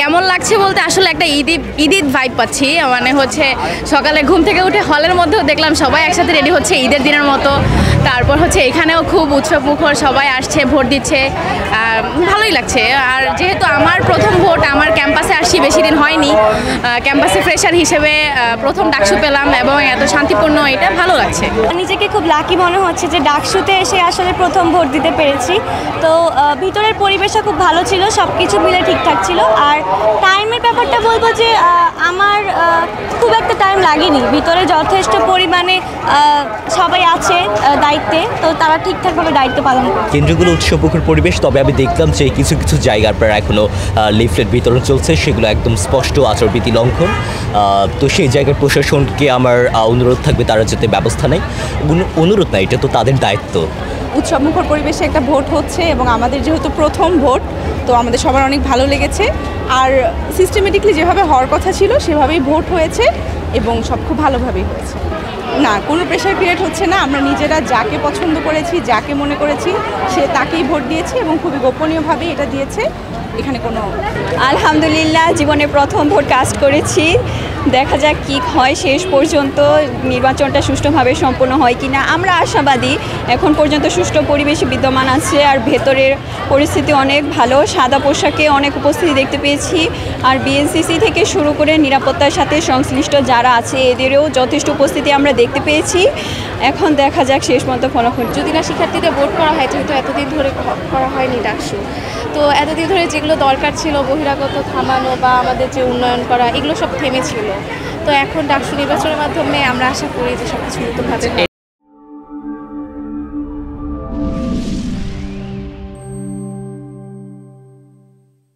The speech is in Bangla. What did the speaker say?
কেমন লাগছে বলতে আসলে একটা ঈদ ভাইব পাচ্ছি। মানে হচ্ছে সকালে ঘুম থেকে উঠে হলের মধ্যেও দেখলাম সবাই একসাথে রেডি হচ্ছে ঈদের দিনের মতো। তারপর হচ্ছে এখানেও খুব উৎসব মুখর, সবাই আসছে, ভোট দিচ্ছে, ভালোই লাগছে। আর যেহেতু আমার প্রথম ভোট, আমার ক্যাম্পাসে আসছি বেশি দিন হয়নি, ক্যাম্পাসে ফ্রেশার হিসেবে প্রথম ডাকসু পেলাম এবং এত শান্তিপূর্ণ, এটা ভালো লাগছে। নিজেকে খুব লাকি মনে হচ্ছে যে ডাকসুতে এসে আসলে প্রথম ভোট দিতে পেরেছি। তো ভিতরের পরিবেশটা খুব ভালো ছিল, সব কিছু মিলে ঠিকঠাক ছিল। আর টাইমের ব্যাপারটা বলবো যে আমার খুব একটা টাইম লাগেনি, ভিতরে যথেষ্ট পরিমাণে সবাই আছে দায়িত্বে, তো তারা ঠিকঠাকভাবে দায়িত্ব পালন করে। কেন্দ্রগুলো উৎসবমুখর পরিবেশ, তবে আমি দেখলাম যে কিছু কিছু জায়গার পর এখনও লিফলেট বিতরণ চলছে, সেগুলো একদম স্পষ্ট আচরণবিধি লঙ্ঘন। তো সেই জায়গার প্রশাসনকে আমার অনুরোধ থাকবে তারা যাতে ব্যবস্থা নেয়। অনুরোধ না, এটা তো তাদের দায়িত্ব। উৎসবমুখর পরিবেশে একটা ভোট হচ্ছে এবং আমাদের যেহেতু প্রথম ভোট, তো আমাদের সবার অনেক ভালো লেগেছে। আর সিস্টেমেটিকলি যেভাবে হওয়ার কথা ছিল সেভাবেই ভোট হয়েছে এবং সব খুব ভালোভাবেই হয়েছে। না, কোনো প্রেশার ক্রিয়েট হচ্ছে না। আমরা নিজেরা যাকে পছন্দ করেছি, যাকে মনে করেছি, সে তাকেই ভোট দিয়েছি এবং খুবই গোপনীয়ভাবে এটা দিয়েছে। এখানে কোনো আলহামদুলিল্লাহ, জীবনে প্রথম ভোট কাস্ট করেছি। দেখা যাক কী হয় শেষ পর্যন্ত, নির্বাচনটা সুষ্ঠুভাবে সম্পন্ন হয় কি না। আমরা আশাবাদী, এখন পর্যন্ত সুষ্ঠু পরিবেশে বিদ্যমান আছে। আর ভেতরের পরিস্থিতি অনেক ভালো, সাদা পোশাকে অনেক উপস্থিতি দেখতে পেয়েছি। আর বিএনসিসি থেকে শুরু করে নিরাপত্তার সাথে সংশ্লিষ্ট যারা আছে এদেরও যথেষ্ট উপস্থিতি আমরা দেখতে পেয়েছি। এখন দেখা যাক শেষ পর্যন্ত ফলাফল। যদি না শিক্ষার্থীদের ভোট করা হয়, যেহেতু এতদিন ধরে করা হয়নি ডাকসু, তো এতদিন ধরে যেগুলো দরকার ছিল বহিরাগত থামানো বা আমাদের যে উন্নয়ন করা, এগুলো সব থেমেছিল। তো এখন ডাকসু নির্বাচনের মাধ্যমে আমরা আশা করি যে সব কিছু নতুনভাবে